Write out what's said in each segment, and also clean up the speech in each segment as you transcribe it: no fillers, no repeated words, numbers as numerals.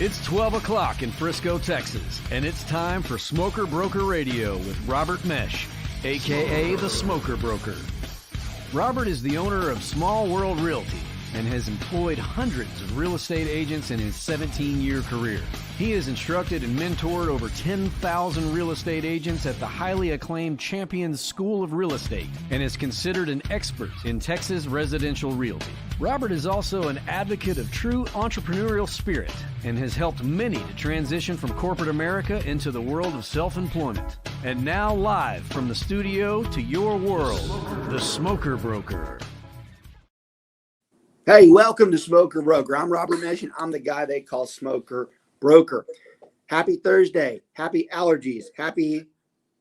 It's 12 o'clock in Frisco, Texas, and it's time for Smoker Broker Radio with Robert Mesh, a.k.a. the Smoker Broker. Robert is the owner of Small World Realty and has employed hundreds of real estate agents in his 17-year career. He has instructed and mentored over 10,000 real estate agents at the highly acclaimed Champions School of Real Estate and is considered an expert in Texas residential realty. Robert is also an advocate of true entrepreneurial spirit and has helped many to transition from corporate America into the world of self-employment. And now live from the studio to your world, the Smoker Broker. Hey, welcome to Smoker Broker. I'm Robert Mesh, and I'm the guy they call Smoker Broker. Happy Thursday. Happy allergies. Happy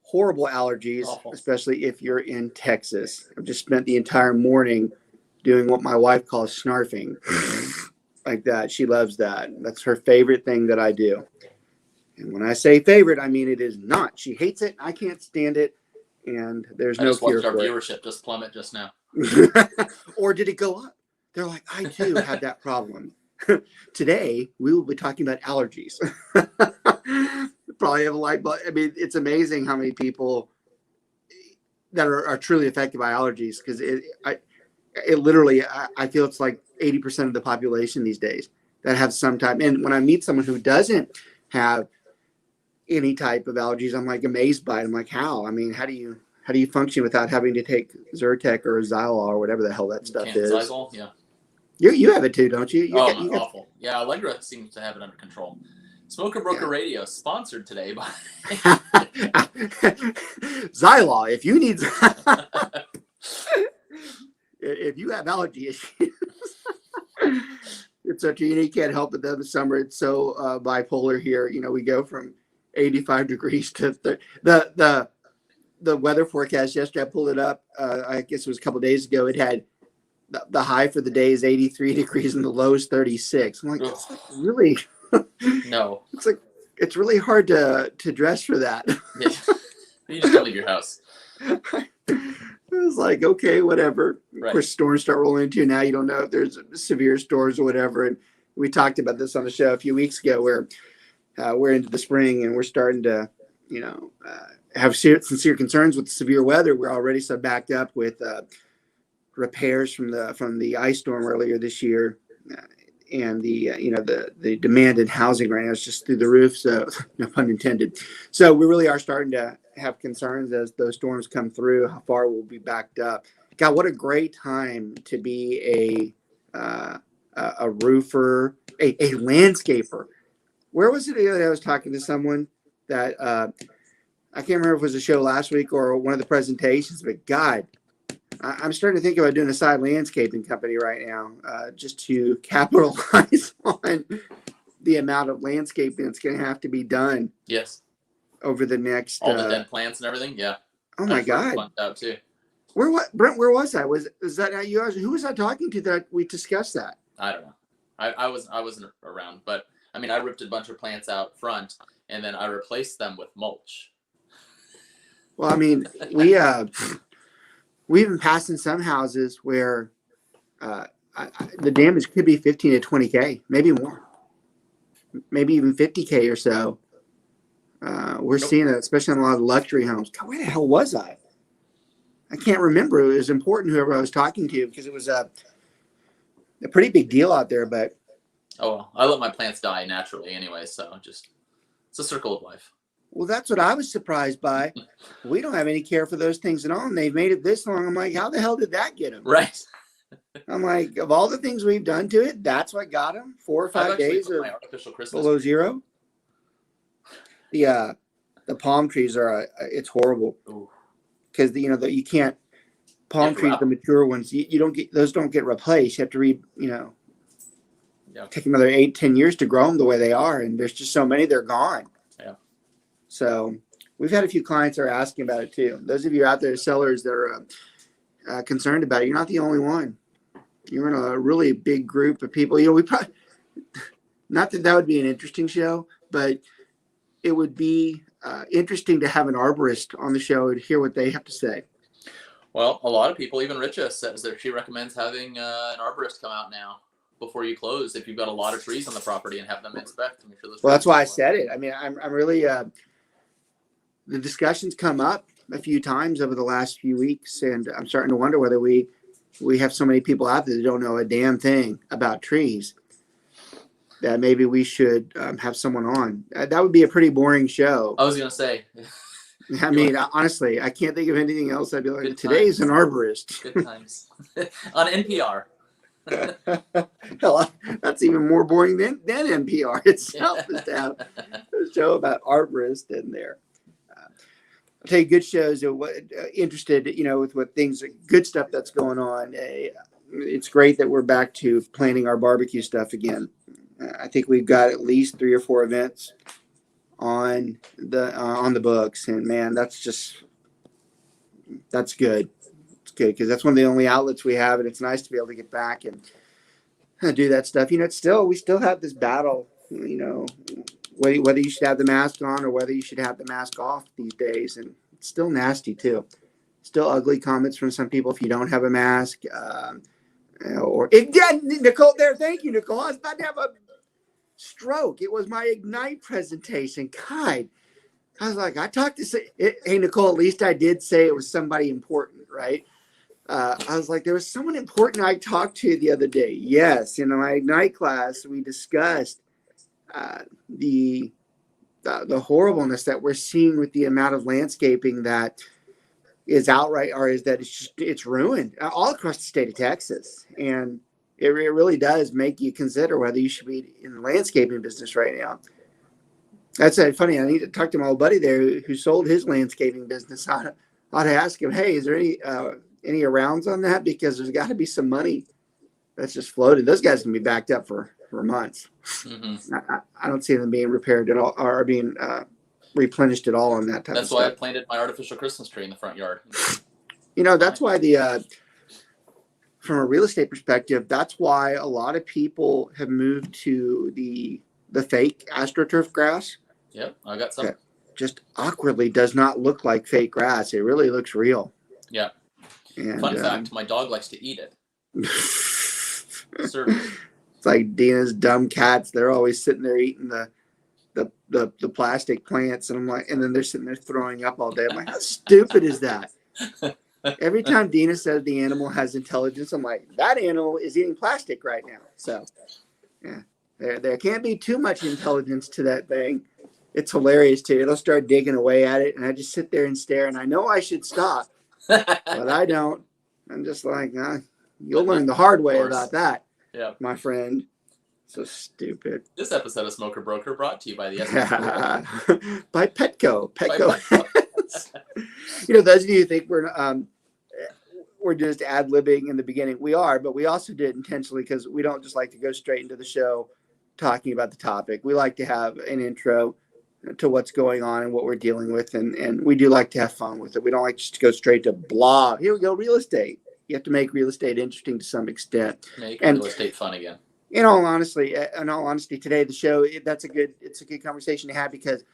horrible allergies, especially if you're in Texas. I've just spent the entire morning doing what my wife calls snarfing. Like that. She loves that. That's her favorite thing that I do. And when I say favorite, I mean it is not. She hates it. I can't stand it. And there's no cure for it. Our viewership just plummet just now. Or did it go up? They're like, I too have that problem. Today, we will be talking about allergies. Probably have a light bulb. I mean, it's amazing how many people that are truly affected by allergies, because it literally, I feel it's like 80% of the population these days that have some type. And when I meet someone who doesn't have any type of allergies, I'm like amazed by it. I'm like, how? I mean, how do you function without having to take Zyrtec or Zylol or whatever the hell that stuff is? Zylol, yeah. You have it too, don't you? You awful. Yeah, Allegra seems to have it under control. Smoker Broker Radio, sponsored today by Zylol. If you need, if you have allergy issues, it's such a unique. Can't help it. The summer, it's so bipolar here. You know, we go from 85 degrees to the weather forecast yesterday. I pulled it up. I guess it was a couple of days ago. It had the high for the day is 83 degrees and the low is 36. I'm like, that's like really no. It's really hard to dress for that. Yeah. You just don't leave your house. It was like, okay, whatever. Right. Of course, storms start rolling into now. You don't know if there's severe storms or whatever. And we talked about this on the show a few weeks ago, where we're into the spring and we're starting to, have sincere concerns with severe weather. We're already so backed up with repairs from the ice storm earlier this year, and the demand in housing right now is just through the roof. So no pun intended. So we really are starting to have concerns as those storms come through, how far we'll be backed up. God, what a great time to be a roofer, a landscaper. Where was it that I was talking to someone that I can't remember if it was a show last week or one of the presentations, but God, I'm starting to think about doing a side landscaping company right now, just to capitalize on the amount of landscaping that's going to have to be done. Yes. Over the next all the dead plants and everything. Yeah. Oh my God. Out too. Brent? Where was I? Was that you? Who was I talking to that we discussed that? I don't know. I wasn't around, but I mean, I ripped a bunch of plants out front and then I replaced them with mulch. Well, I mean, we've been passing some houses where the damage could be 15 to 20K, maybe more, maybe even 50K or so. We're seeing it, especially in a lot of luxury homes. God, where the hell was I? I can't remember. It was important, whoever I was talking to, because it was a pretty big deal out there. But well, I let my plants die naturally anyway, so it's a circle of life. Well, that's what I was surprised by. We don't have any care for those things at all, and they've made it this long. I'm like, how the hell did that get them? Right. I'm like, of all the things we've done to it, that's what got them. 4 or 5 days of artificial Christmas below zero. The palm trees are it's horrible because you can't palm trees, the mature ones, you don't get those, don't get replaced. You have to take another 8-10 years to grow them the way they are, and there's just so many, they're gone. Yeah. So we've had a few clients that are asking about it too. Those of you out there, sellers that are concerned about it, you're not the only one. You're in a really big group of people. We probably, not that would be an interesting show, but it would be interesting to have an arborist on the show and hear what they have to say. Well, a lot of people, even Richa says that she recommends having an arborist come out now. before you close if you've got a lot of trees on the property and have them inspect to make sure those. Well, that's why I said it. I mean, I'm really the discussions come up a few times over the last few weeks, and I'm starting to wonder whether we have so many people out there that don't know a damn thing about trees that maybe we should have someone on. That would be a pretty boring show. I was gonna say. I mean, honestly, I can't think of anything else. I'd be like, today's an arborist. Good times. On NPR. Hell, that's even more boring than NPR itself is to have a show about arborists in there. I'll tell you, good shows are interested, with what things, good stuff that's going on. It's great that we're back to planning our barbecue stuff again. I think we've got at least 3 or 4 events on the books, and man, that's good. It's good because that's one of the only outlets we have, and it's nice to be able to get back and do that stuff. We still have this battle, whether you should have the mask on or whether you should have the mask off these days, and it's still nasty too. Still ugly comments from some people if you don't have a mask, Nicole there. Thank you, Nicole. I was about to have a stroke. It was my Ignite presentation. God, I was like, hey, Nicole, at least I did say it was somebody important, right? I was like, there was someone important I talked to the other day. Yes, in my Ignite class, we discussed the horribleness that we're seeing with the amount of landscaping that is outright, or is that it's ruined all across the state of Texas. And it really does make you consider whether you should be in the landscaping business right now. That's funny. I need to talk to my old buddy there who sold his landscaping business. I ought to ask him, hey, is there any arounds on that? Because there's got to be some money that's just floated. Those guys can be backed up for months. Mm-hmm. I don't see them being repaired at all or being replenished at all on that type of stuff. That's why I planted my artificial Christmas tree in the front yard. That's why from a real estate perspective, that's why a lot of people have moved to the fake AstroTurf grass. Yep, I got some. That just awkwardly does not look like fake grass. It really looks real. Yeah. And, fun fact, my dog likes to eat it. It's like Dina's dumb cats. They're always sitting there eating the plastic plants, and I'm like, and then they're sitting there throwing up all day. I'm like, how stupid is that? Every time Dina says the animal has intelligence, I'm like, that animal is eating plastic right now. So, yeah, there can't be too much intelligence to that thing. It's hilarious too. It'll start digging away at it, and I just sit there and stare. And I know I should stop, but I don't. I'm just like, you'll learn the hard way about that, my friend. So stupid. This episode of Smoker Broker brought to you by the SMF by Petco. Those of you who think we're just ad-libbing in the beginning, we are, but we also did intentionally because we don't just like to go straight into the show talking about the topic. We like to have an intro to what's going on and what we're dealing with, and we do like to have fun with it. We don't like just to go straight to blah. Here we go, real estate. You have to make real estate interesting to some extent. Make real estate fun again. In all honesty, today the show it's a good conversation to have because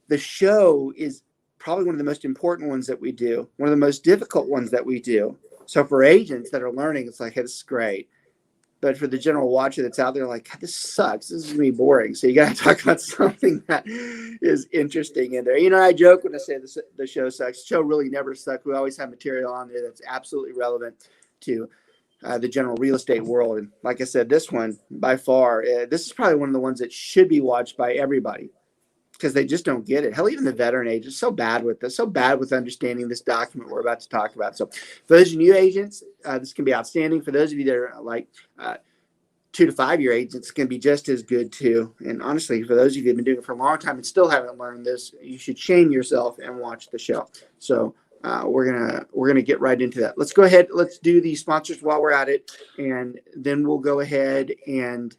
the show is probably one of the most important ones that we do, one of the most difficult ones that we do. So for agents that are learning, it's like, hey, this is great. But for the general watcher that's out there, like, God, this sucks. This is going to be boring. So you got to talk about something that is interesting in there. I joke when I say the show sucks. The show really never sucks. We always have material on there that's absolutely relevant to the general real estate world. And like I said, this one, by far, this is probably one of the ones that should be watched by everybody because they just don't get it. Hell, even the veteran agents, so bad with this, so bad with understanding this document we're about to talk about. So for those new agents, this can be outstanding. For those of you that are like 2 to 5 year agents, it's going to be just as good too. And honestly, for those of you that have been doing it for a long time and still haven't learned this, you should shame yourself and watch the show. So we're gonna get right into that. Let's go ahead. Let's do the sponsors while we're at it, and then we'll go ahead and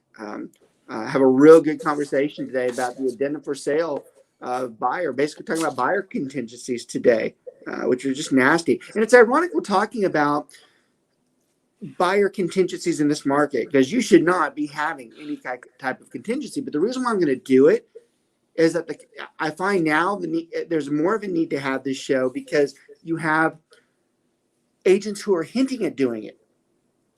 have a real good conversation today about the addendum for sale of buyer. Basically, talking about buyer contingencies today, which are just nasty. And it's ironic we're talking about buyer contingencies in this market because you should not be having any type of contingency. But the reason why I'm going to do it is that I find now there's more of a need to have this show because you have agents who are hinting at doing it.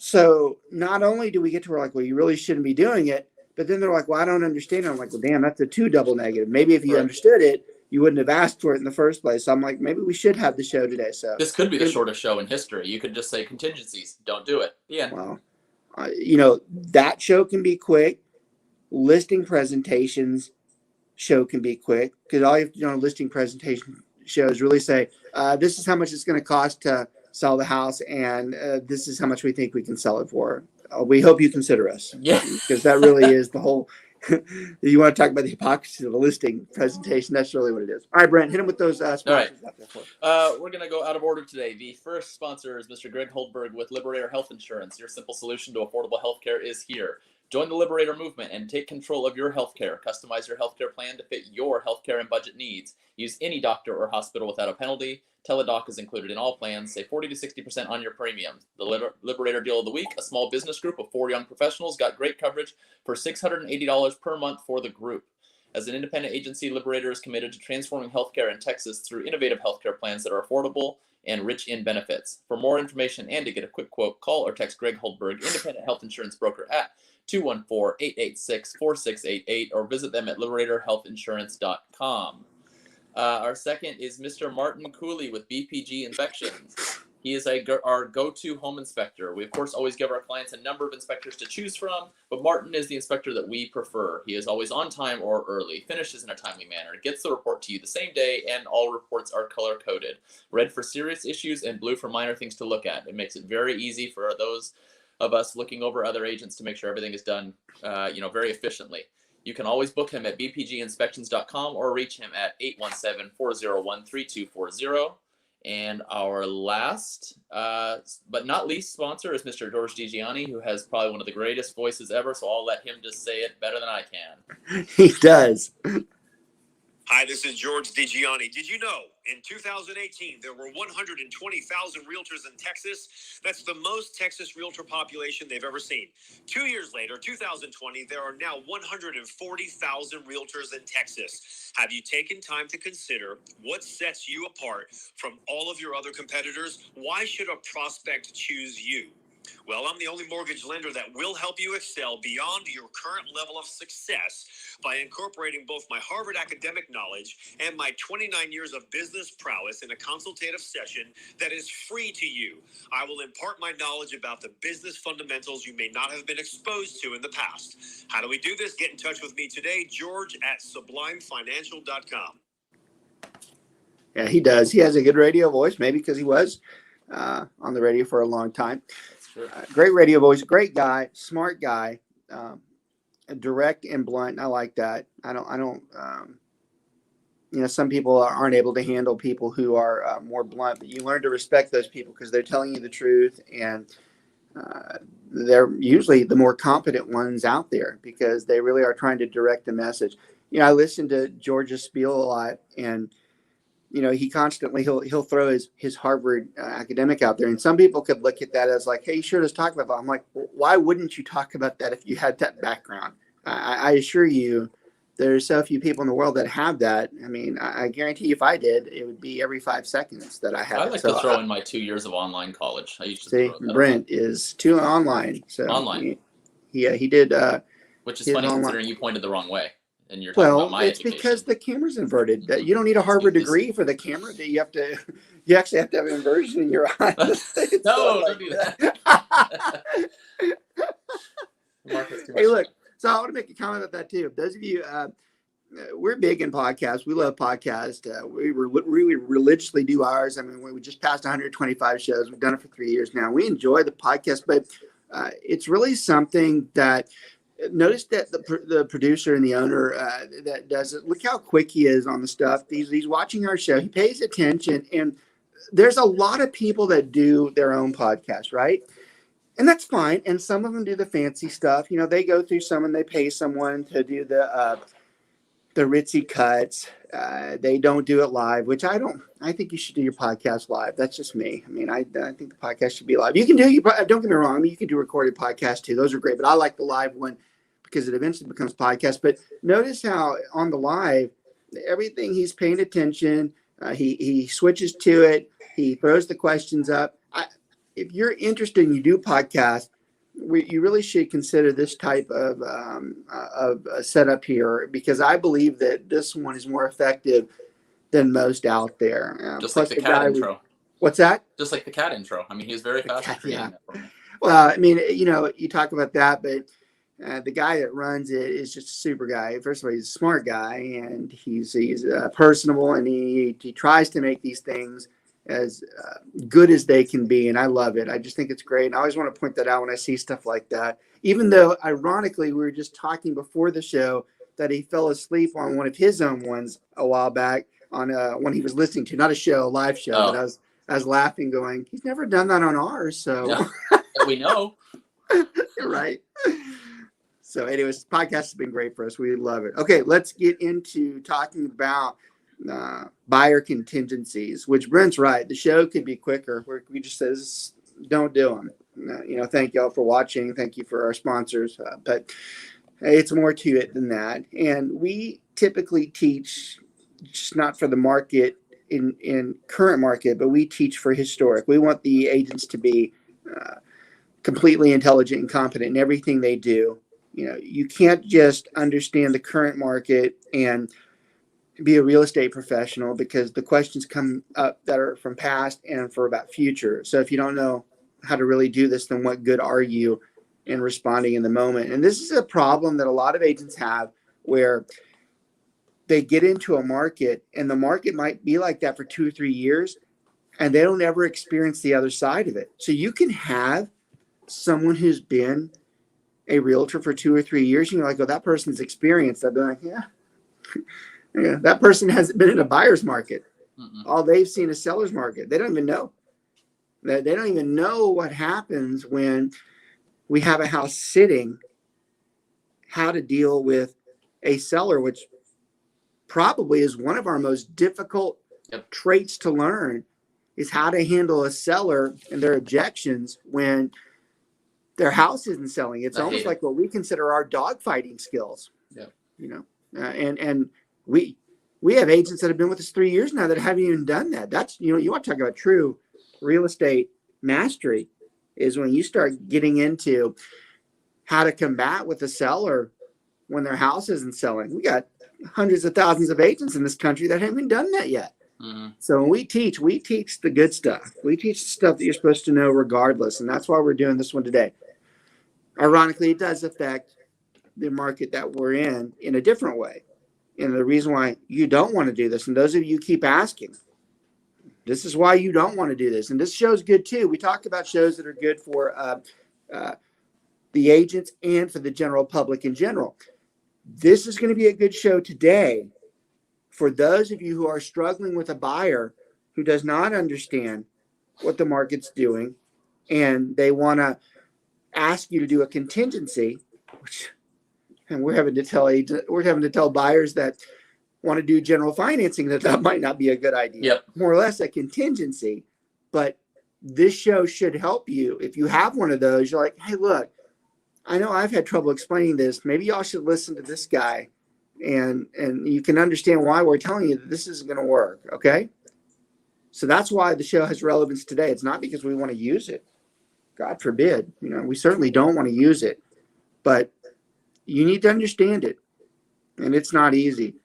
So not only do we get to where like, well, you really shouldn't be doing it, but then they're like, well, I don't understand it. I'm like, well, damn, that's a 2 double negative. Maybe if you understood it, you wouldn't have asked for it in the first place. So I'm like, maybe we should have the show today. So this could be the shortest show in history. You could just say contingencies. Don't do it. The end. Well, that show can be quick. Listing presentations show can be quick because all you have to do on a listing presentation show is really say, this is how much it's going to cost to sell the house, and this is how much we think we can sell it for. We hope you consider us. Yeah. Because that really is the whole. You want to talk about the hypocrisy of the listing presentation? That's really what it is. All right, Brent, hit him with those sponsors. All right. Out there for We're going to go out of order today. The first sponsor is Mr. Greg Holdberg with Liberator Health Insurance. Your simple solution to affordable healthcare is here. Join the Liberator movement and take control of your healthcare. Customize your healthcare plan to fit your healthcare and budget needs. Use any doctor or hospital without a penalty. Teledoc is included in all plans. Save 40 to 60% on your premiums. The Liberator Deal of the Week, a small business group of 4 young professionals got great coverage for $680 per month for the group. As an independent agency, Liberator is committed to transforming healthcare in Texas through innovative healthcare plans that are affordable and rich in benefits. For more information and to get a quick quote, call or text Greg Holdberg, independent health insurance broker, at 214-886-4688 or visit them at liberatorhealthinsurance.com. Our second is Mr. Martin Cooley with BPG Inspections. He is our go-to home inspector. We, of course, always give our clients a number of inspectors to choose from, but Martin is the inspector that we prefer. He is always on time or early, finishes in a timely manner, gets the report to you the same day, and all reports are color-coded. Red for serious issues and blue for minor things to look at. It makes it very easy for those of us looking over other agents to make sure everything is done very efficiently. You can always book him at bpginspections.com or reach him at 817-401-3240. And our last, but not least sponsor is Mr. George DiGianni, who has probably one of the greatest voices ever, so I'll let him just say it better than I can. He does. Hi, this is George DiGianni. Did you know in 2018 there were 120,000 realtors in Texas? That's the most Texas realtor population they've ever seen. 2 years later, 2020, there are now 140,000 realtors in Texas. Have you taken time to consider what sets you apart from all of your other competitors? Why should a prospect choose you? Well, I'm the only mortgage lender that will help you excel beyond your current level of success by incorporating both my Harvard academic knowledge and my 29 years of business prowess in a consultative session that is free to you. I will impart my knowledge about the business fundamentals you may not have been exposed to in the past. How do we do this? Get in touch with me today, George at sublimefinancial.com. Yeah, he does. He has a good radio voice, maybe because he was on the radio for a long time. Great radio voice, great guy, smart guy, direct and blunt. I like that. I don't. Some people aren't able to handle people who are more blunt, but you learn to respect those people because they're telling you the truth, and they're usually the more competent ones out there because they really are trying to direct the message. I listen to George's spiel a lot, and he constantly he'll throw his Harvard academic out there, and some people could look at that as like, hey, you sure just talk about that. I'm like, well, why wouldn't you talk about that if you had that background? I assure you, there's so few people in the world that have that. I mean, I guarantee you if I did, it would be every 5 seconds that I had. I like to throw in my 2 years of online college. I used to see, throw that Brent is too online. So online. He did. Which is funny considering you pointed the wrong way. And you're talking about my it's education. because the camera's inverted. You don't need a Harvard degree for the camera. You actually have to have inversion in your eyes. No, don't do that. Hey, look. So I want to make a comment about that too. Those of you, we're big in podcasts. We love podcasts. We really religiously do ours. I mean, we just passed 125 shows. We've done it for 3 years now. We enjoy the podcast, but it's really something that. Notice that the producer and the owner that does it, look how quick he is on the stuff. He's watching our show. He pays attention. And there's a lot of people that do their own podcast, right? And that's fine. And some of them do the fancy stuff. They go through some and they pay someone to do the ritzy cuts. They don't do it live, which I don't. I think you should do your podcast live. That's just me. I mean, I think the podcast should be live. You can don't get me wrong. I mean, you can do recorded podcasts too. Those are great. But I like the live one because it eventually becomes podcast. But notice how on the live, everything he's paying attention. He switches to it. He throws the questions up. if you're interested and you do podcasts, you really should consider this type of setup here, because I believe that this one is more effective than most out there. Just Plus like the cat intro. What's that? Just like the cat intro. I mean, he was very fast at creating that for me. Well, I mean, you talk about that, but the guy that runs it is just a super guy. First of all, he's a smart guy, and he's personable, and he tries to make these things as good as they can be, and I love it. I just think it's great, and I always want to point that out when I see stuff like that. Even though, ironically, we were just talking before the show that he fell asleep on one of his own ones a while back on one he was listening to, not a show, a live show. Oh. But I was laughing, going, he's never done that on ours, so No, that we know. right. So, anyways, the podcast has been great for us. We love it. Okay, let's get into talking about buyer contingencies, which Brent's right. The show could be quicker. We just says don't do them. Thank y'all for watching. Thank you for our sponsors. But it's more to it than that. And we typically teach just not for the market in current market, but we teach for historic. We want the agents to be completely intelligent and competent in everything they do. You can't just understand the current market and be a real estate professional, because the questions come up that are from past and for about future. So if you don't know how to really do this, then what good are you in responding in the moment? And this is a problem that a lot of agents have, where they get into a market and the market might be like that for 2 or 3 years, and they don't ever experience the other side of it. So you can have someone who's been a realtor for 2 or 3 years, and you're like, oh, that person's experienced. I'd be like, yeah, that person hasn't been in a buyer's market. All they've seen is seller's market. They don't even know. They don't even know what happens when we have a house sitting, how to deal with a seller, which probably is one of our most difficult traits to learn, is how to handle a seller and their objections when their house isn't selling. It's almost like what we consider our dogfighting skills. And we have agents that have been with us 3 years now that haven't even done that. That's, you want to talk about true real estate mastery, is when you start getting into how to combat with a seller when their house isn't selling. We got hundreds of thousands of agents in this country that haven't done that yet. So when we teach the good stuff. We teach the stuff that you're supposed to know regardless. And that's why we're doing this one today. Ironically, it does affect the market that we're in a different way. And the reason why you don't want to do this, and those of you keep asking, this is why you don't want to do this. And this show's good too. We talk about shows that are good for the agents and for the general public in general. This is going to be a good show today for those of you who are struggling with a buyer who does not understand what the market's doing, and they want to ask you to do a contingency, and we're having to tell buyers that want to do general financing that might not be a good idea. More or less a contingency. But this show should help you. If you have one of those, you're like, hey, look, I know I've had trouble explaining this. Maybe y'all should listen to this guy, and you can understand why we're telling you that this isn't going to work. Okay. So that's why the show has relevance today. It's not because we want to use it. God forbid. We certainly don't want to use it, but you need to understand it, and it's not easy.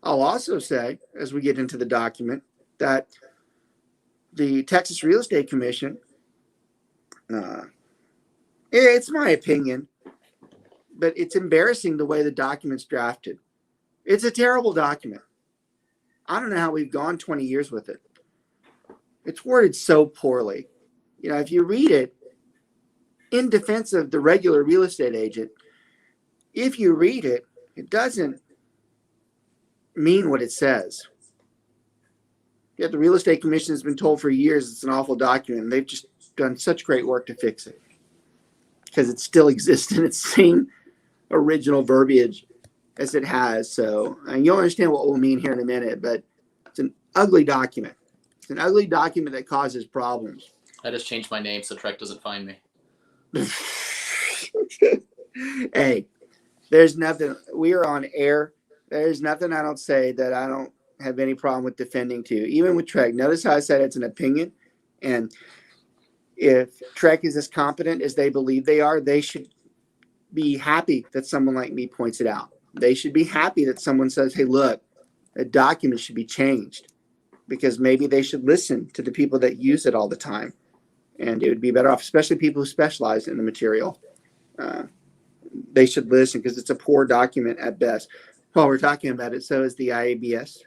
I'll also say, as we get into the document, that the Texas Real Estate Commission, it's my opinion, but it's embarrassing the way the document's drafted. It's a terrible document. I don't know how we've gone 20 years with it. It's worded so poorly. If you read it in defense of the regular real estate agent, if you read it, it doesn't mean what it says. Yet the Real Estate Commission has been told for years it's an awful document, and they've just done such great work to fix it because it still exists in its same original verbiage as it has. So, and you'll understand what we'll mean here in a minute, but it's an ugly document. It's an ugly document that causes problems. I just changed my name so Trek doesn't find me. Hey, there's nothing. We are on air. There's nothing I don't say that I don't have any problem with defending to. Even with Trek. Notice how I said it's an opinion. And If Trek is as competent as they believe they are, they should be happy that someone like me points it out. They should be happy that someone says, hey, look, a document should be changed, because maybe they should listen to the people that use it all the time. And it would be better off, especially people who specialize in the material. They should listen, because it's a poor document at best. While we're talking about it, so is the IABS.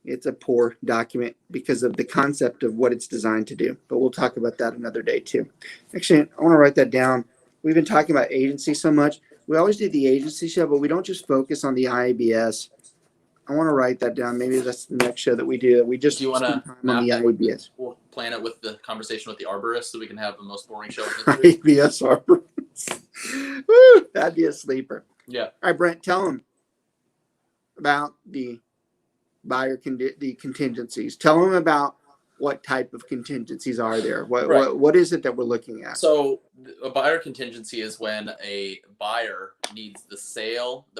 It's a poor document because of the concept of what it's designed to do. But we'll talk about that another day too. Actually, I want to write that down. We've been talking about agency so much. We always do the agency show, but we don't just focus on the IABS. I want to write that down. Maybe that's the next show that we do. We just do you want to on the IABS. We'll plan it with the conversation with the arborist so we can have the most boring show. IABS arborist. Woo, that'd be a sleeper. Yeah. All right, Brent, tell them about the the contingencies. Tell them about what type of contingencies are there. What is it that we're looking at? So a buyer contingency is when a buyer needs the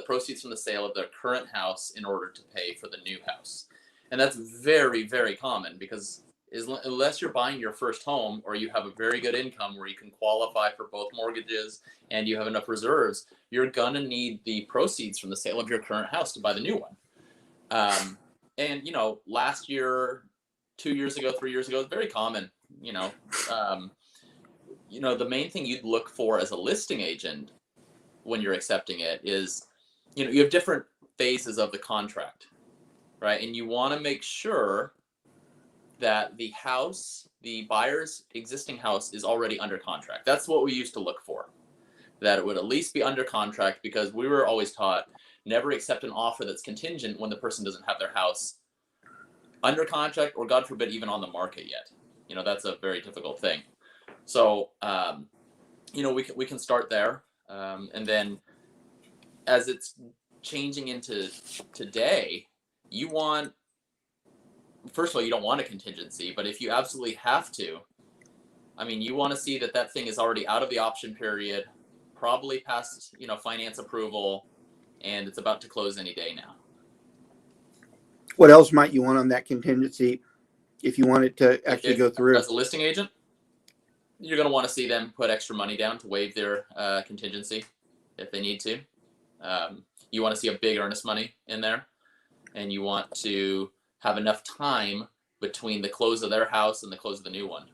proceeds from the sale of their current house in order to pay for the new house. And that's very, very common, because unless you're buying your first home, or you have a very good income where you can qualify for both mortgages and you have enough reserves, you're going to need the proceeds from the sale of your current house to buy the new one. And, last year, 2 years ago, 3 years ago, it's very common. The main thing you'd look for as a listing agent when you're accepting it is, you have different phases of the contract, right? And you want to make sure that the buyer's existing house is already under contract. That's what we used to look for, that it would at least be under contract, because we were always taught never accept an offer that's contingent when the person doesn't have their house under contract, or God forbid, even on the market yet. That's a very difficult thing. So, we can start there. And then as it's changing into today, first of all, you don't want a contingency, but if you absolutely have to, you want to see that thing is already out of the option period, probably past, finance approval, and it's about to close any day now. What else might you want on that contingency if you want it to actually go through? As a listing agent, you're going to want to see them put extra money down to waive their contingency if they need to. You want to see a big earnest money in there, and you want to have enough time between the close of their house and the close of the new one.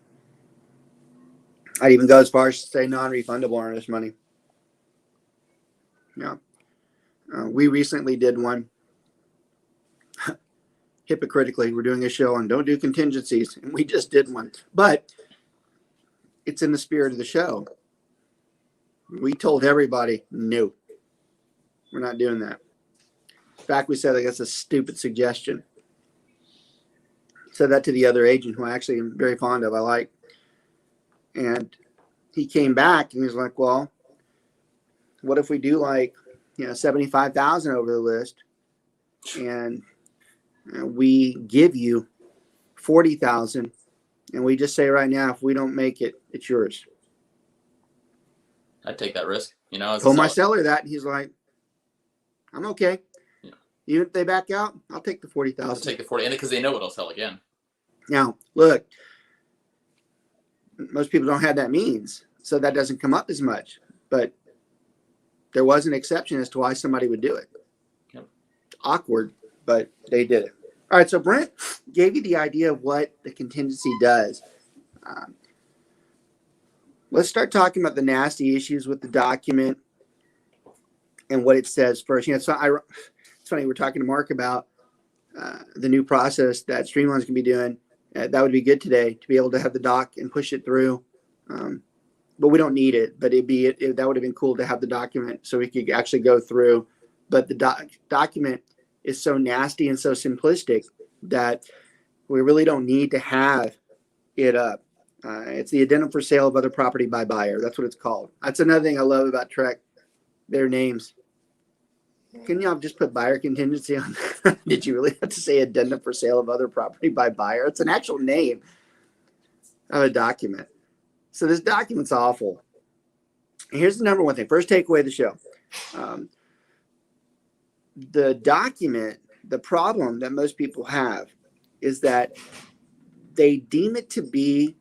I'd even go as far as to say non-refundable earnest money. Yeah. We recently did one. Hypocritically, we're doing a show on don't do contingencies, and we just did one. But it's in the spirit of the show. We told everybody, no, we're not doing that. In fact, we said that's a stupid suggestion. Said that to the other agent, who I actually am very fond of, I like. And he came back and he was like, well, what if we do 75,000 over the list, and we give you 40,000, and we just say right now, if we don't make it, it's yours. I'd take that risk. Told my seller that, and he's like, I'm okay. Yeah. Even if they back out, I'll take the 40,000. I'll take the 40, and because they know it'll sell again. Now, look, most people don't have that means, so that doesn't come up as much. But there was an exception as to why somebody would do it. Yep. Awkward, but they did it. All right, so Brent gave you the idea of what the contingency does. Let's start talking about the nasty issues with the document and what it says first. It's funny, we're talking to Mark about the new process that Streamline's going to be doing. That would be good today, to be able to have the doc and push it through. But we don't need it. But that would have been cool to have the document so we could actually go through. But the document is so nasty and so simplistic that we really don't need to have it up. It's the addendum for sale of other property by buyer. That's what it's called. That's another thing I love about Trek, their names. Can y'all just put buyer contingency on? Did you really have to say addendum for sale of other property by buyer? It's an actual name of a document. So this document's awful. And here's the number one thing. First takeaway of the show. The document, the problem that most people have is that they deem it to be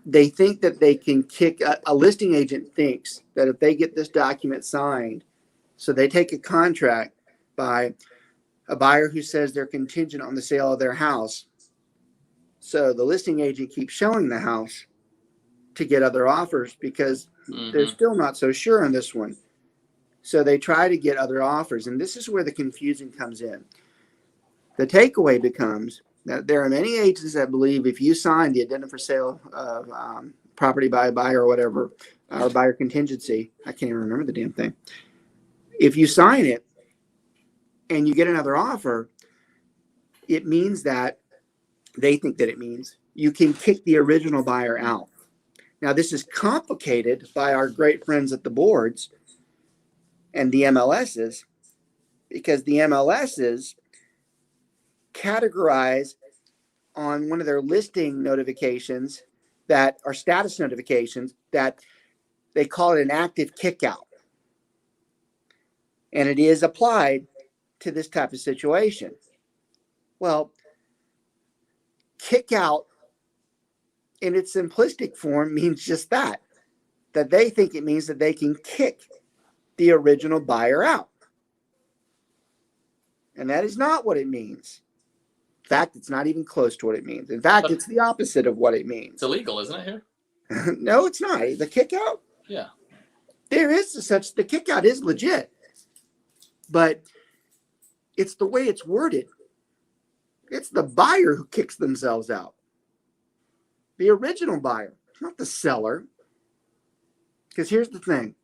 they think that they can kick a listing agent thinks that if they get this document signed, so they take a contract by a buyer who says they're contingent on the sale of their house. So the listing agent keeps showing the house to get other offers because they're still not so sure on this one. So they try to get other offers. And this is where the confusion comes in. The takeaway becomes that there are many agents that believe if you sign the addendum for sale of property by a buyer or whatever, or buyer contingency, I can't even remember the damn thing. If you sign it and you get another offer, it means that they think that it means you can kick the original buyer out. Now, this is complicated by our great friends at the boards and the MLSs, because the MLSs categorize on one of their listing notifications that are status notifications that they call it an active kickout. And it is applied to this type of situation. Well, kickout in its simplistic form means just that they think it means that they can kick the original buyer out. And that is not what it means. In fact, it's not even close to what it means. In fact, it's the opposite of what it means. It's illegal, isn't it here? No, it's not. The kickout? Yeah. There is such, the kickout is legit. But it's the way it's worded. It's the buyer who kicks themselves out. The original buyer, not the seller. Because here's the thing.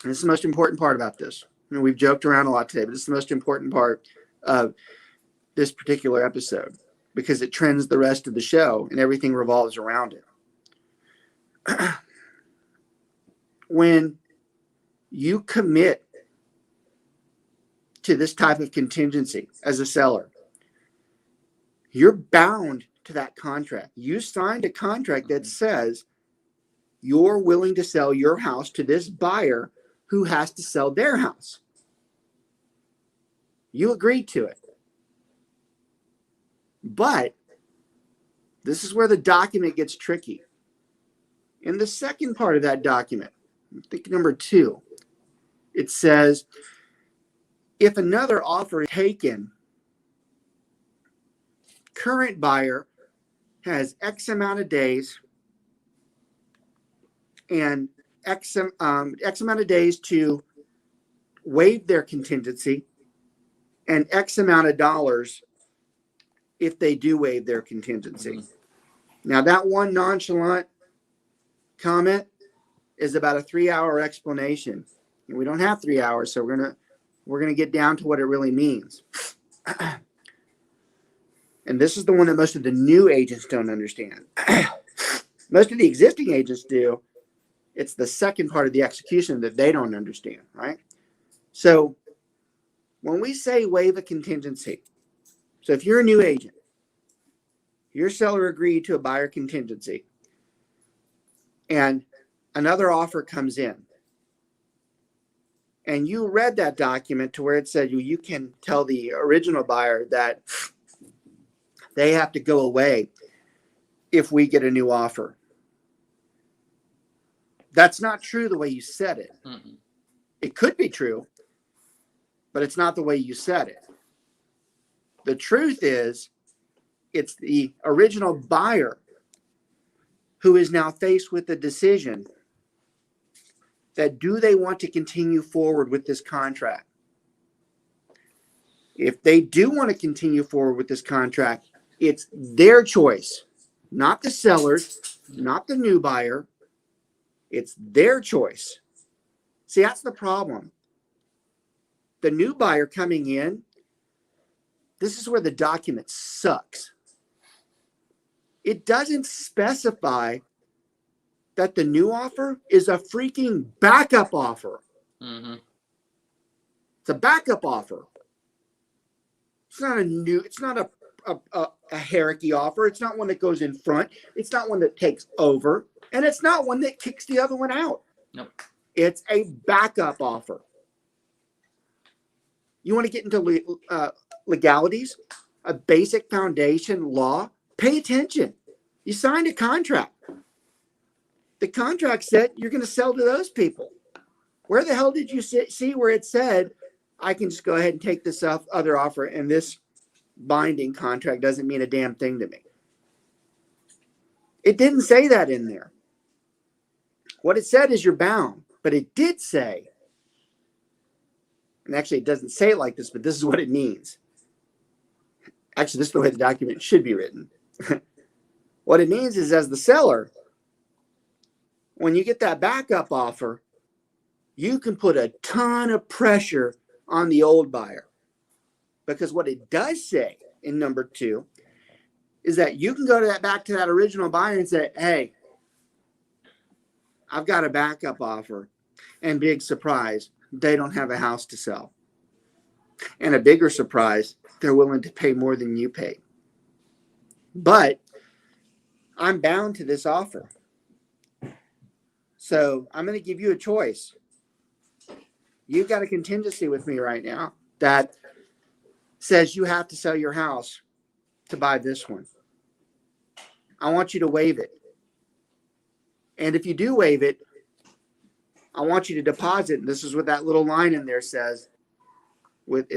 And this is the most important part about this. You know, we've joked around a lot today, but this is the most important part of this particular episode because it trends the rest of the show and everything revolves around it. When you commit to this type of contingency as a seller, you're bound to that contract. You signed a contract that says you're willing to sell your house to this buyer who has to sell their house. You agreed to it. But this is where the document gets tricky. In the second part of that document, I think number 2, it says, if another offer is taken, current buyer has X amount of days and X amount of days to waive their contingency and X amount of dollars if they do waive their contingency. Now, that one nonchalant comment is about a 3-hour explanation. And we don't have 3 hours, so we're gonna get down to what it really means. And this is the one that most of the new agents don't understand. Most of the existing agents do. It's the second part of the execution that they don't understand, right? So when we say waive a contingency, so if you're a new agent, your seller agreed to a buyer contingency, and another offer comes in, and you read that document to where it said you can tell the original buyer that they have to go away if we get a new offer. That's not true the way you said it. Mm-hmm. It could be true, but it's not the way you said it. The truth is, it's the original buyer who is now faced with the decision that do they want to continue forward with this contract? If they do want to continue forward with this contract, it's their choice, not the seller's, not the new buyer. It's their choice. See, that's the problem. The new buyer coming in, this is where the document sucks. It doesn't specify that the new offer is a freaking backup offer. Mm-hmm. It's a backup offer. It's not a hierarchy offer. It's not one that goes in front. It's not one that takes over. And it's not one that kicks the other one out. Nope. It's a backup offer. You want to get into legalities? A basic foundation law Pay attention. You signed a contract. The contract said you're going to sell to those people. Where the hell did you see where it said, I can just go ahead and take this other offer and this binding contract doesn't mean a damn thing to me? It didn't say that in there. What it said is you're bound, but it did say, and actually it doesn't say it like this, but this is what it means. Actually, this is the way the document should be written. What it means is, as the seller, when you get that backup offer, you can put a ton of pressure on the old buyer. Because what it does say in number 2 is that you can go to back to that original buyer and say, hey, I've got a backup offer, and big surprise, they don't have a house to sell. And a bigger surprise, they're willing to pay more than you pay. But I'm bound to this offer. So I'm going to give you a choice. You've got a contingency with me right now that says you have to sell your house to buy this one. I want you to waive it. And if you do waive it, I want you to deposit, and this is what that little line in there says, with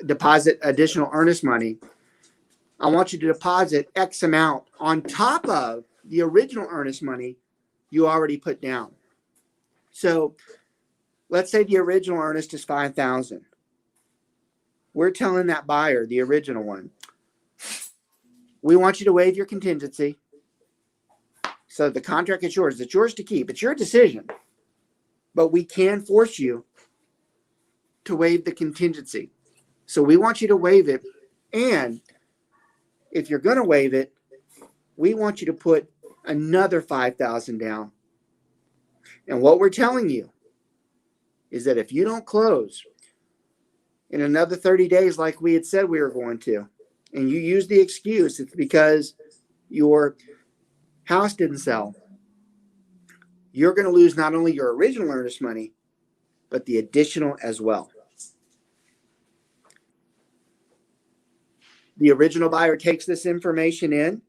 deposit additional earnest money. I want you to deposit X amount on top of the original earnest money you already put down. So let's say the original earnest is $5,000. We're telling that buyer, the original one, we want you to waive your contingency. So the contract is yours. It's yours to keep. It's your decision. But we can force you to waive the contingency. So we want you to waive it. And if you're going to waive it, we want you to put another $5,000 down. And what we're telling you is that if you don't close in another 30 days like we had said we were going to, and you use the excuse it's because your house didn't sell, you're going to lose not only your original earnest money, but the additional as well. The original buyer takes this information in,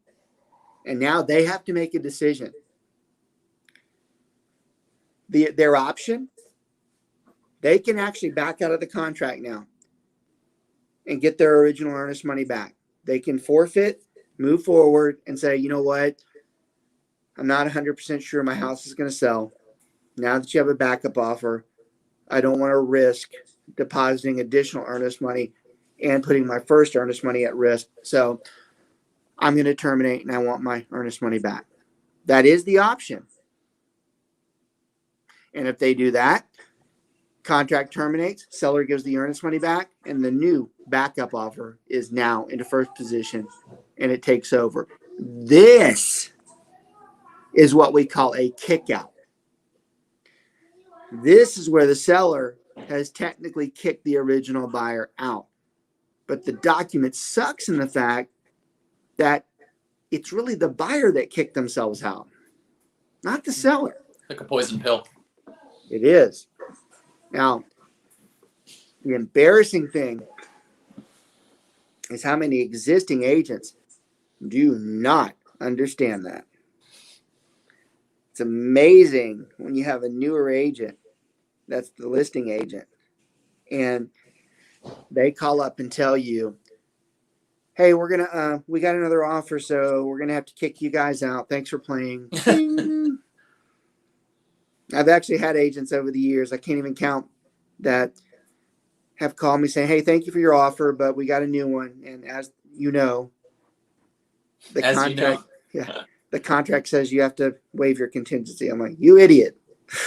and now they have to make a decision. Their option, they can actually back out of the contract now and get their original earnest money back. They can forfeit, move forward, and say, you know what? I'm not 100% sure my house is going to sell. Now that you have a backup offer, I don't want to risk depositing additional earnest money and putting my first earnest money at risk. So I'm going to terminate and I want my earnest money back. That is the option. And if they do that, contract terminates, seller gives the earnest money back, and the new backup offer is now into first position and it takes over. This is what we call a kick out. This is where the seller has technically kicked the original buyer out. But the document sucks in the fact that it's really the buyer that kicked themselves out, not the seller. Like a poison pill. It is. Now, the embarrassing thing is how many existing agents do not understand that. It's amazing when you have a newer agent that's the listing agent and they call up and tell you, hey, we got another offer, so we're gonna have to kick you guys out. Thanks for playing. I've actually had agents over the years, I can't even count, that have called me saying, hey, thank you for your offer, but we got a new one. And as you know, the contract says you have to waive your contingency. I'm like, you idiot.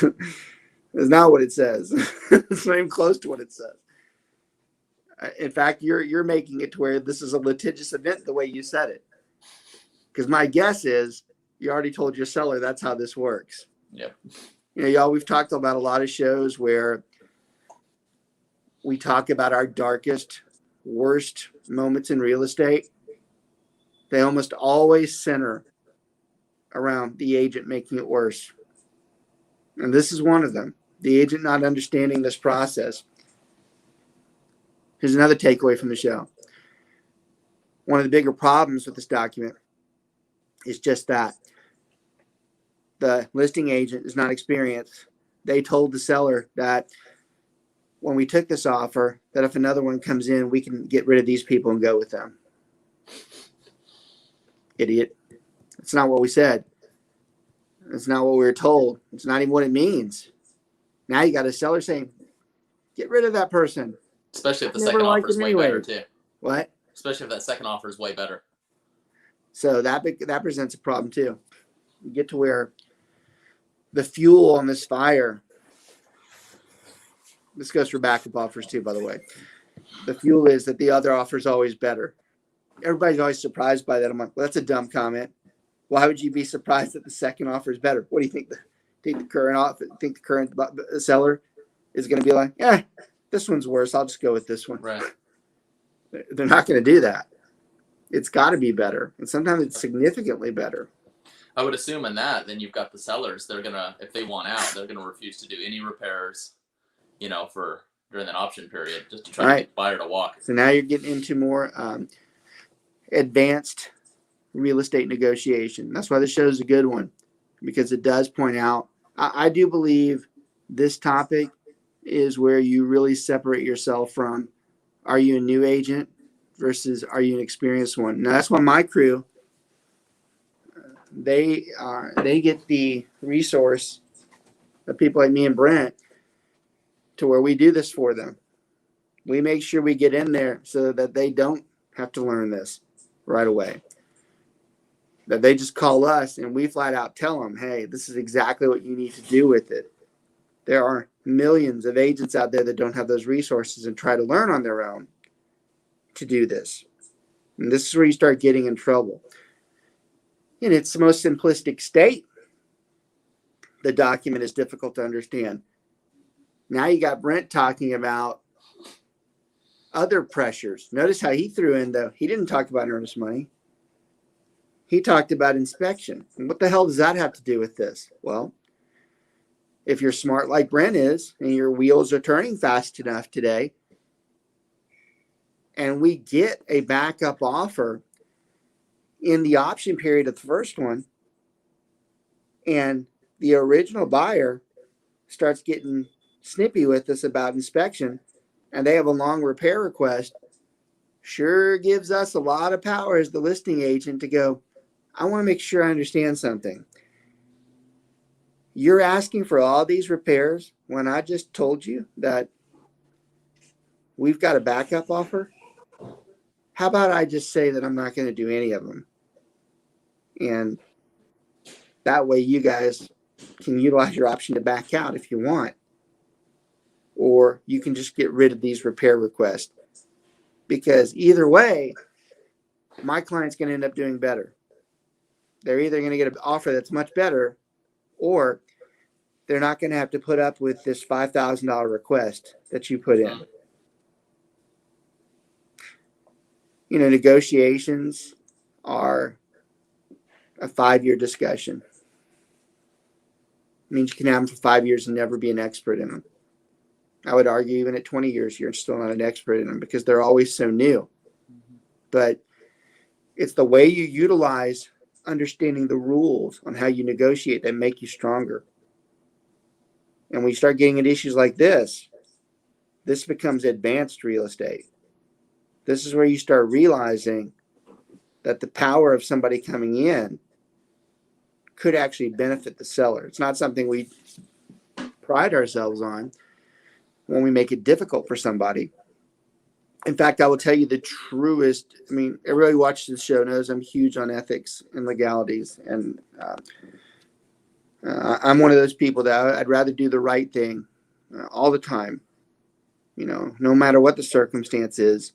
That's not what it says. It's not even close to what it says. In fact, you're making it to where this is a litigious event the way you said it. Because my guess is you already told your seller that's how this works. Yep. You know, y'all, we've talked about a lot of shows where we talk about our darkest, worst moments in real estate. They almost always center around the agent making it worse. And this is one of them. The agent not understanding this process. Here's another takeaway from the show. one of the bigger problems with this document is just that the listing agent is not experienced. They told the seller that when we took this offer, that if another one comes in, we can get rid of these people and go with them. Idiot. It's not what we said. It's not what we were told. It's not even what it means. Now you got a seller saying, get rid of that person. Especially if the second offer is way better too. What? Especially if that second offer is way better. So that presents a problem too. You get to where the fuel on this fire, this goes for backup offers too, by the way. The fuel is that the other offer is always better. Everybody's always surprised by that. I'm like, well, that's a dumb comment. Why would you be surprised that the second offer is better? What do you think? The current seller is going to be like, yeah, this one's worse. I'll just go with this one. Right. They're not going to do that. It's got to be better, and sometimes it's significantly better. I would assume in that, then you've got the sellers. They're gonna, if they want out, they're gonna refuse to do any repairs, for during that option period, just to try to get the buyer to walk. So now you're getting into more advanced real estate negotiation. That's why the show is a good one, because it does point out. I do believe this topic is where you really separate yourself from, are you a new agent versus are you an experienced one? Now that's why my crew, they get the resource of people like me and Brent to where we do this for them. We make sure we get in there so that they don't have to learn this right away. That they just call us and we flat out tell them, hey, this is exactly what you need to do with it. There are millions of agents out there that don't have those resources and try to learn on their own to do this. And this is where you start getting in trouble. In its most simplistic state, the document is difficult to understand. Now you got Brent talking about other pressures. Notice how he threw in, though, he didn't talk about earnest money. He talked about inspection. And what the hell does that have to do with this? Well, if you're smart like Brent is and your wheels are turning fast enough today, and we get a backup offer in the option period of the first one, and the original buyer starts getting snippy with us about inspection, and they have a long repair request, sure gives us a lot of power as the listing agent to go, I want to make sure I understand something. You're asking for all these repairs when I just told you that we've got a backup offer? How about I just say that I'm not going to do any of them? And that way you guys can utilize your option to back out if you want. Or you can just get rid of these repair requests. Because either way, my client's going to end up doing better. They're either going to get an offer that's much better, or they're not going to have to put up with this $5,000 request that you put in. Negotiations are a 5-year discussion. It means you can have them for 5 years and never be an expert in them. I would argue even at 20 years, you're still not an expert in them because they're always so new. But it's the way you utilize understanding the rules on how you negotiate that make you stronger. And when you start getting into issues like this becomes advanced real estate. This is where you start realizing that the power of somebody coming in could actually benefit the seller. It's not something we pride ourselves on when we make it difficult for somebody. In fact, I will tell you the truest. Everybody who watches the show knows I'm huge on ethics and legalities. And I'm one of those people that I'd rather do the right thing all the time, no matter what the circumstance is,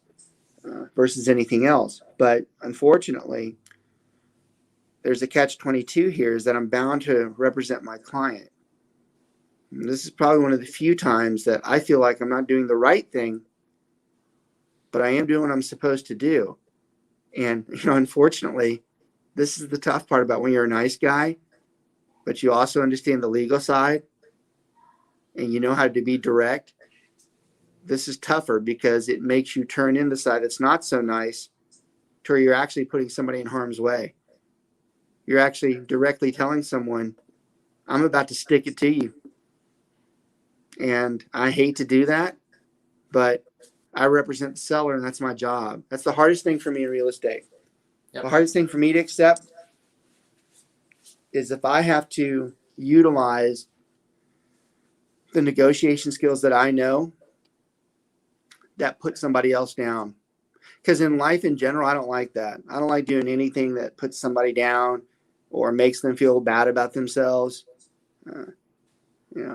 versus anything else. But unfortunately, there's a catch-22 here is that I'm bound to represent my client. And this is probably one of the few times that I feel like I'm not doing the right thing, but I am doing what I'm supposed to do. And, unfortunately, this is the tough part about when you're a nice guy, but you also understand the legal side and you know how to be direct. This is tougher because it makes you turn in the side that's not so nice to where you're actually putting somebody in harm's way. You're actually directly telling someone, I'm about to stick it to you. And I hate to do that, but I represent the seller, and that's my job. That's the hardest thing for me in real estate. Yep. The hardest thing for me to accept is if I have to utilize the negotiation skills that I know that put somebody else down. Because in life in general, I don't like that. I don't like doing anything that puts somebody down or makes them feel bad about themselves.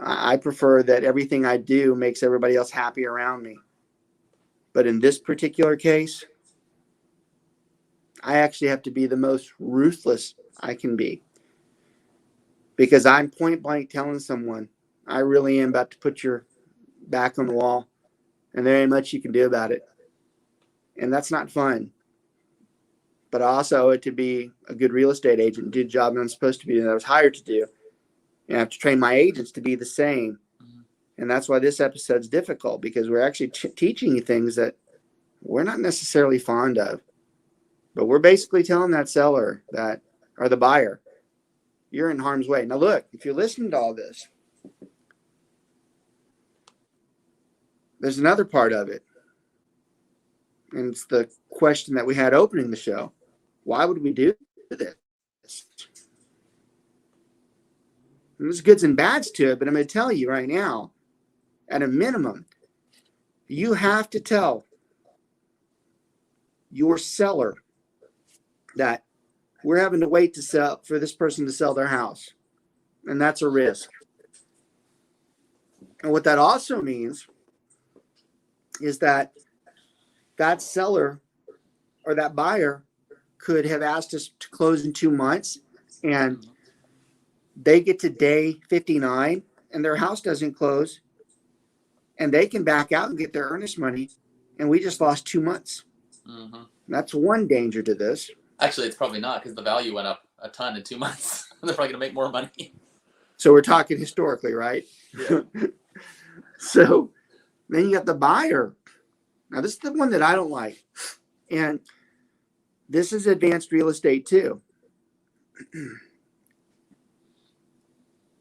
I prefer that everything I do makes everybody else happy around me. But in this particular case, I actually have to be the most ruthless I can be. Because I'm point blank telling someone, I really am about to put your back on the wall, and there ain't much you can do about it. And that's not fun. But I also owe it to be a good real estate agent and do the job that I'm supposed to be doing, that I was hired to do. And I have to train my agents to be the same. And that's why this episode's difficult, because we're actually teaching you things that we're not necessarily fond of. But we're basically telling that seller that, or the buyer, you're in harm's way. Now, look, if you're listening to all this, there's another part of it. And it's the question that we had opening the show. Why would we do this? And there's goods and bads to it, but I'm going to tell you right now, at a minimum, you have to tell your seller that we're having to wait to sell for this person to sell their house. And that's a risk. And what that also means is that that seller or that buyer could have asked us to close in 2 months, and they get to day 59 and their house doesn't close, and they can back out and get their earnest money, and we just lost 2 months. Mm-hmm. That's one danger to this. Actually, it's probably not, because the value went up a ton in 2 months. They're probably going to make more money. So we're talking historically, right? Yeah. So then you got the buyer. Now, this is the one that I don't like. And this is advanced real estate too.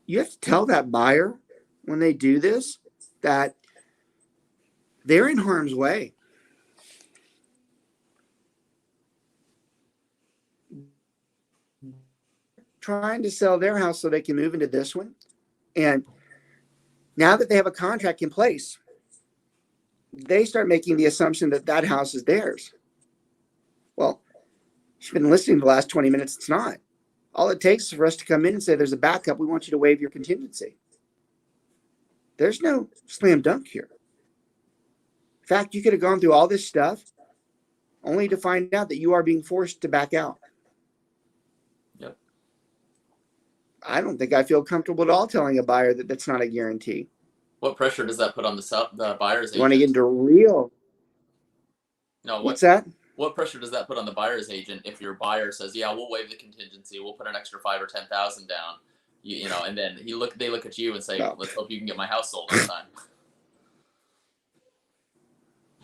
You have to tell that buyer when they do this that they're in harm's way. Trying to sell their house so they can move into this one. And now that they have a contract in place, they start making the assumption that that house is theirs. Well, you've been listening the last 20 minutes. It's not. All it takes is for us to come in and say, there's a backup. We want you to waive your contingency. There's no slam dunk here. In fact, you could have gone through all this stuff only to find out that you are being forced to back out. Yep. I don't think I feel comfortable at all telling a buyer that that's not a guarantee. What pressure does that put on the buyer's agent? You want to get into real? No. What's that? What pressure does that put on the buyer's agent if your buyer says, "Yeah, we'll waive the contingency. We'll put an extra $5,000 or $10,000 down," you know, and then they look at you and say, no. "Let's hope you can get my house sold this time."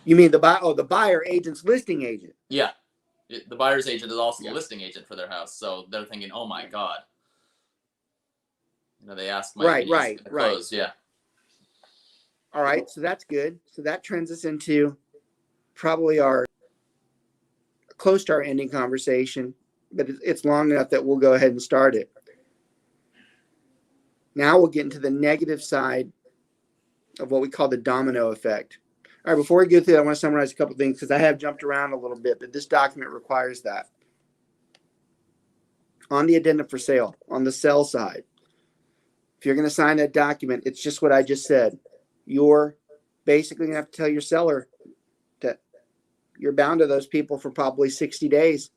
You mean the buyer agent's listing agent? Yeah, the buyer's agent is also the listing agent for their house, so they're thinking, "Oh my God." You know, they ask my right. close. Yeah. All right, so that's good. So that trends us into probably our close to our ending conversation, but it's long enough that we'll go ahead and start it. Now we'll get into the negative side of what we call the domino effect. All right, before we go through that, I want to summarize a couple of things because I have jumped around a little bit, but this document requires that. On the addendum for sale, on the sell side, if you're going to sign that document, it's just what I just said. You're basically going to have to tell your seller that you're bound to those people for probably 60 days,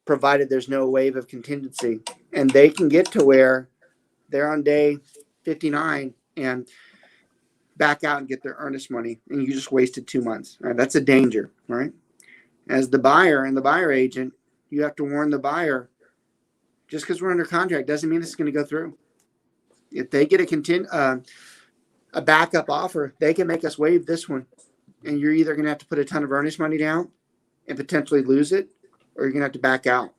provided there's no waive of contingency. And they can get to where they're on day 59 and back out and get their earnest money, and you just wasted 2 months. All right, that's a danger, right? As the buyer and the buyer agent, you have to warn the buyer, just because we're under contract doesn't mean it's going to go through. If they get a backup offer, they can make us waive this one, and you're either going to have to put a ton of earnest money down, and potentially lose it, or you're going to have to back out.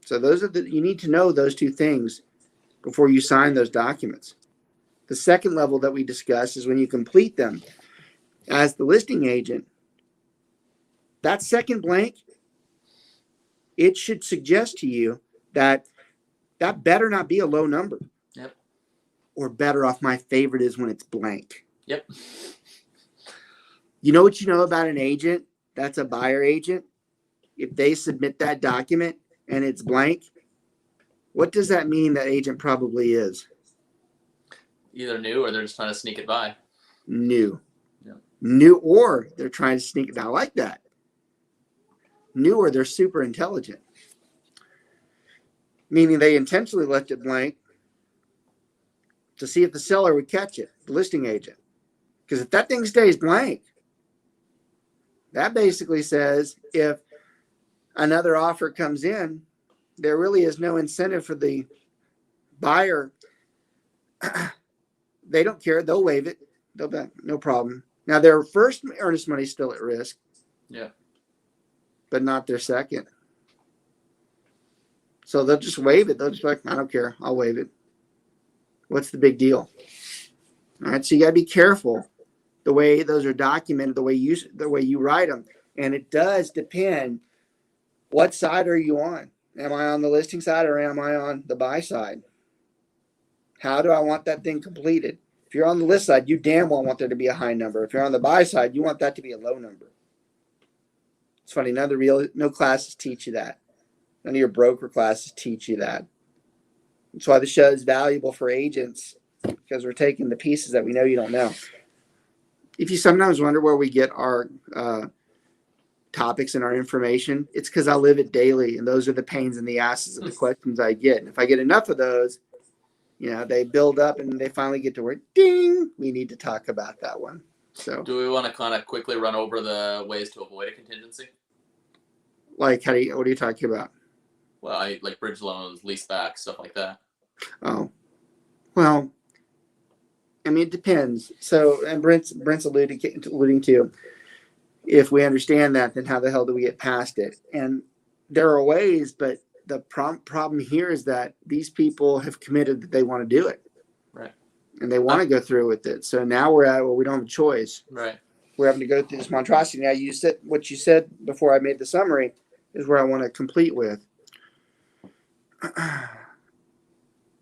So you need to know those two things before you sign those documents. The second level that we discuss is when you complete them as the listing agent. That second blank, it should suggest to you that better not be a low number. Yep. Or better off, my favorite is when it's blank. Yep. You know what you know about an agent that's a buyer agent? If they submit that document and it's blank, what does that mean that agent probably is? Either new or they're just trying to sneak it by. New. Yeah. New, or they're trying to sneak it. I like that. New, or they're super intelligent. Meaning they intentionally left it blank to see if the seller would catch it, the listing agent. Because if that thing stays blank, that basically says if another offer comes in, there really is no incentive for the buyer. They don't care. They'll waive it. They'll be no problem. Now, their first earnest money is still at risk. Yeah. But not their second. So they'll just waive it. They'll just be like, I don't care. I'll waive it. What's the big deal? All right. So you got to be careful the way those are documented, the way you write them. And it does depend. What side are you on? Am I on the listing side or am I on the buy side? How do I want that thing completed? If you're on the list side, you damn well want there to be a high number. If you're on the buy side, you want that to be a low number. It's funny, no classes teach you that. None of your broker classes teach you that. That's why the show is valuable for agents, because we're taking the pieces that we know you don't know. If you sometimes wonder where we get our topics and our information, it's because I live it daily, and those are the pains and the asses of the questions I get. And if I get enough of those, they build up and they finally get to where, ding, we need to talk about that one. So, do we want to kind of quickly run over the ways to avoid a contingency? Like, what are you talking about? Well, like bridge loans, lease back, stuff like that. Oh, well, I mean, it depends. So, and Brent's alluding to, if we understand that, then how the hell do we get past it? And there are ways, but the problem here is that these people have committed that they want to do it. Right. And they want to go through with it. So now we're at, we don't have a choice. Right. We're having to go through this monstrosity. Now, what you said before I made the summary is where I want to complete with.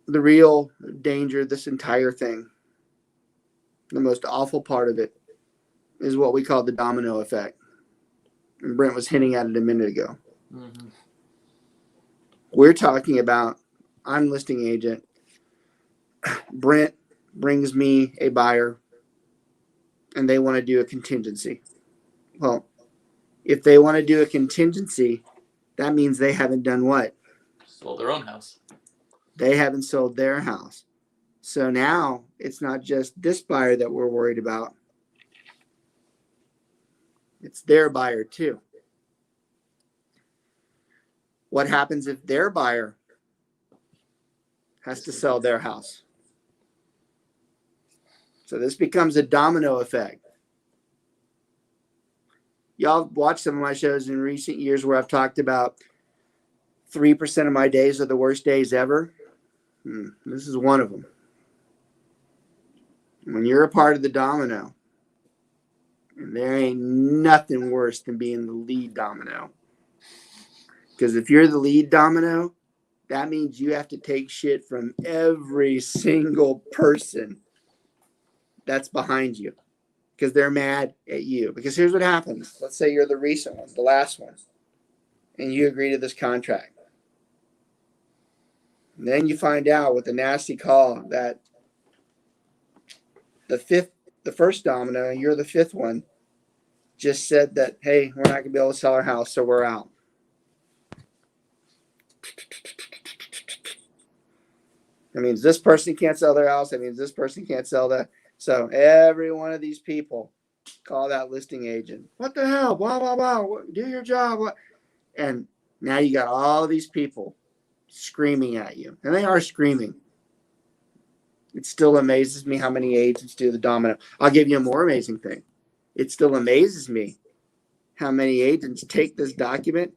The real danger of this entire thing, the most awful part of it, is what we call the domino effect. And Brent was hinting at it a minute ago. Mm-hmm. We're talking about, I'm listing agent. Brent brings me a buyer and they want to do a contingency. Well, if they want to do a contingency, that means they haven't done what? Sold their own house. They haven't sold their house. So now it's not just this buyer that we're worried about. It's their buyer too. What happens if their buyer has to sell their house? So this becomes a domino effect. Y'all watched some of my shows in recent years where I've talked about 3% of my days are the worst days ever. This is one of them. When you're a part of the domino, and there ain't nothing worse than being the lead domino. Because if you're the lead domino, that means you have to take shit from every single person that's behind you. Because they're mad at you. Because here's what happens. Let's say you're the recent one, the last one, and you agree to this contract. And then you find out with a nasty call that the first domino, you're the fifth one, just said that, hey, we're not going to be able to sell our house, so we're out. That means this person can't sell their house. That means this person can't sell that. So every one of these people call that listing agent. What the hell? Blah, blah, blah. Do your job. And now you got all these people screaming at you. And they are screaming. It still amazes me how many agents do the domino. I'll give you a more amazing thing. It still amazes me how many agents take this document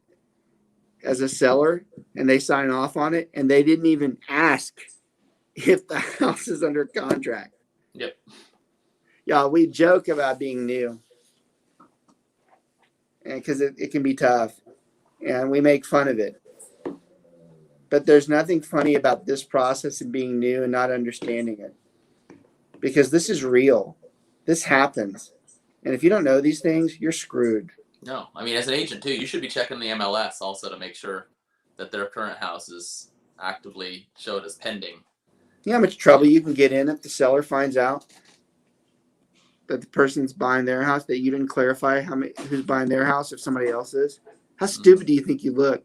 as a seller and they sign off on it and they didn't even ask if the house is under contract. Yep. Y'all, we joke about being new because it can be tough and we make fun of it. But there's nothing funny about this process of being new and not understanding it, because this is real. This happens. And if you don't know these things, you're screwed. No, I mean, as an agent too, you should be checking the MLS also to make sure that their current house is actively showed as pending. You know how much trouble you can get in if the seller finds out that the person's buying their house, that you didn't clarify who's buying their house if somebody else is? How stupid do you think you look?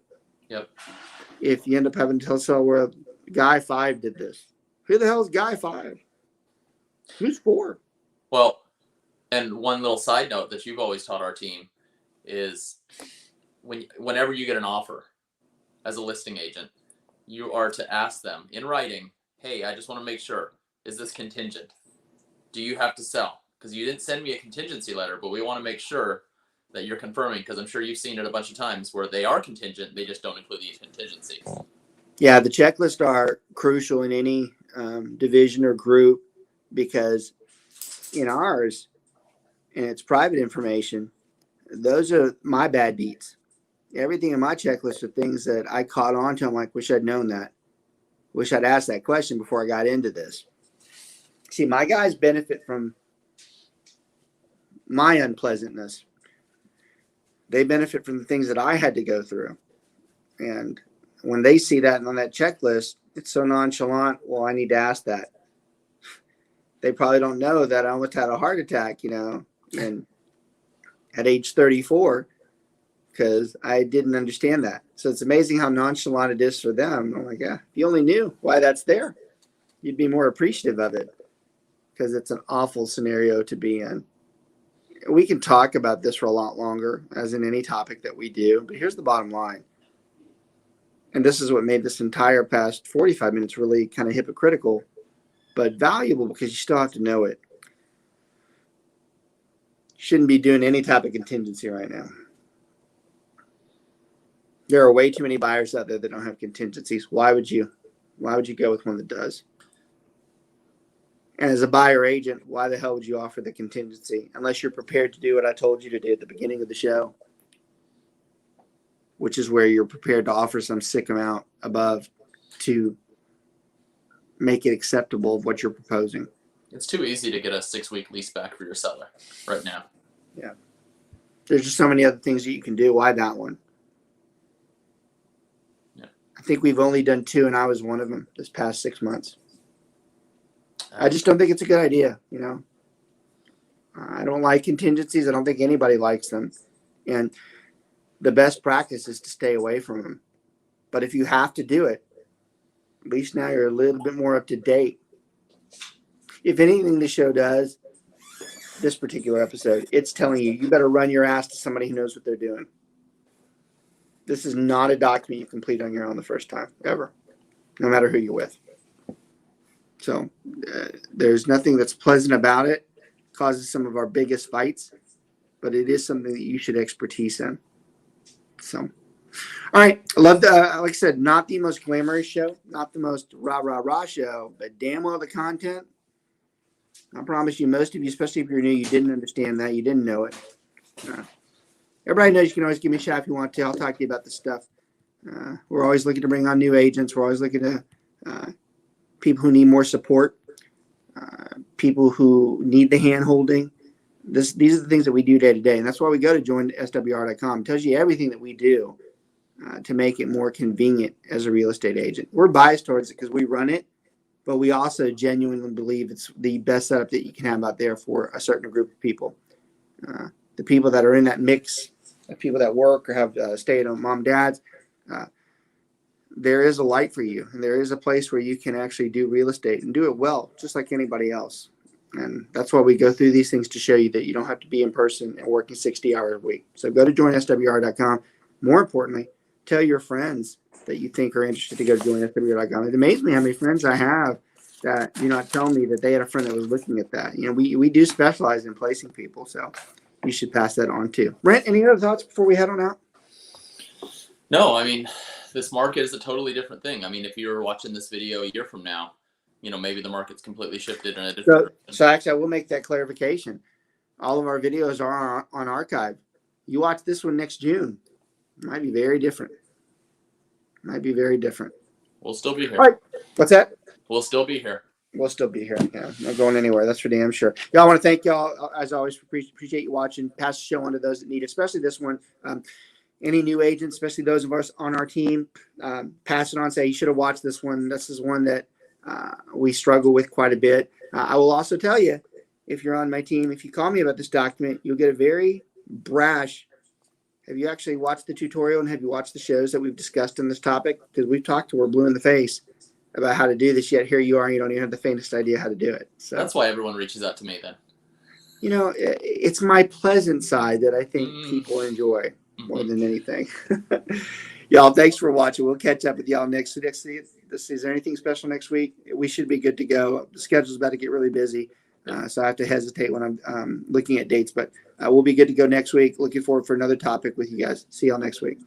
Yep. If you end up having to tell seller where guy 5 did this. Who the hell is guy 5? Who's 4? Well, and one little side note that you've always taught our team is whenever you get an offer as a listing agent, you are to ask them in writing, hey, I just want to make sure, is this contingent? Do you have to sell? Because you didn't send me a contingency letter, but we want to make sure that you're confirming, because I'm sure you've seen it a bunch of times where they are contingent, they just don't include the contingencies. Yeah, the checklists are crucial in any division or group, because in ours, and it's private information, those are my bad beats. Everything in my checklist are things that I caught on to. I'm like, wish I'd known that. Wish I'd asked that question before I got into this. See, my guys benefit from my unpleasantness. They benefit from the things that I had to go through. And when they see that on that checklist, it's so nonchalant. Well, I need to ask that. They probably don't know that I almost had a heart attack, and at age 34, because I didn't understand that. So it's amazing how nonchalant it is for them. I'm like, yeah, if you only knew why that's there, you'd be more appreciative of it, because it's an awful scenario to be in. We can talk about this for a lot longer, as in any topic that we do, but here's the bottom line. And this is what made this entire past 45 minutes really kind of hypocritical, but valuable, because you still have to know it. You shouldn't be doing any type of contingency right now. There are way too many buyers out there that don't have contingencies. Why would you go with one that does? And as a buyer agent, why the hell would you offer the contingency unless you're prepared to do what I told you to do at the beginning of the show, which is where you're prepared to offer some sick amount above to make it acceptable of what you're proposing. It's too easy to get a 6-week lease back for your seller right now. Yeah. There's just so many other things that you can do. Why that one? Yeah. I think we've only done 2, and I was one of them this past 6 months. I just don't think it's a good idea, I don't like contingencies. I don't think anybody likes them. And the best practice is to stay away from them. But if you have to do it, at least now you're a little bit more up to date. If anything the show does, this particular episode, it's telling you better run your ass to somebody who knows what they're doing. This is not a document you complete on your own the first time, ever, no matter who you're with. So there's nothing that's pleasant about it. It causes some of our biggest fights, but it is something that you should expertise in. So, all right. I love like I said, not the most glamorous show, not the most rah show, but damn well the content. I promise you, most of you, especially if you're new, you didn't understand that. You didn't know it. Everybody knows you can always give me a shout if you want to. I'll talk to you about this stuff. We're always looking to bring on new agents. We're always looking to people who need more support, people who need the hand-holding. These are the things that we do day to day, and that's why we go to joinswr.com. It tells you everything that we do to make it more convenient as a real estate agent. We're biased towards it because we run it, but we also genuinely believe it's the best setup that you can have out there for a certain group of people. The people that are in that mix, the people that work or have stay-at-home mom, dads, there is a light for you, and there is a place where you can actually do real estate and do it well, just like anybody else. And that's why we go through these things, to show you that you don't have to be in person and working 60 hours a week. So go to joinswr.com. More importantly, tell your friends that you think are interested to go to joinswr.com. It amazes me how many friends I have that telling me that they had a friend that was looking at that. We do specialize in placing people. So you should pass that on too. Brent, any other thoughts before we head on out? No, I mean, this market is a totally different thing. I mean, if you were watching this video a year from now, maybe the market's completely shifted in a different direction. So actually, I will make that clarification. All of our videos are on archive. You watch this one next June, it might be very different. We'll still be here. All right. What's that? We'll still be here. We'll still be here. Yeah, not going anywhere. That's for damn sure. Y'all, I want to thank y'all, as always, appreciate you watching. Pass the show on to those that need it, especially this one. Any new agents, especially those of us on our team, pass it on. Say, you should have watched this one. This is one that we struggle with quite a bit. I will also tell you, if you're on my team, if you call me about this document, you'll get a very brash. Have you actually watched the tutorial and have you watched the shows that we've discussed on this topic? Because we've talked to her blue in the face about how to do this, yet here you are and you don't even have the faintest idea how to do it. So that's why everyone reaches out to me then. It's my pleasant side that I think people enjoy more than anything. Y'all, thanks for watching. We'll catch up with y'all next week. Is there anything special next week? We should be good to go. The schedule's about to get really busy, so I have to hesitate when I'm looking at dates, but we'll be good to go next week. Looking forward for another topic with you guys. See y'all next week.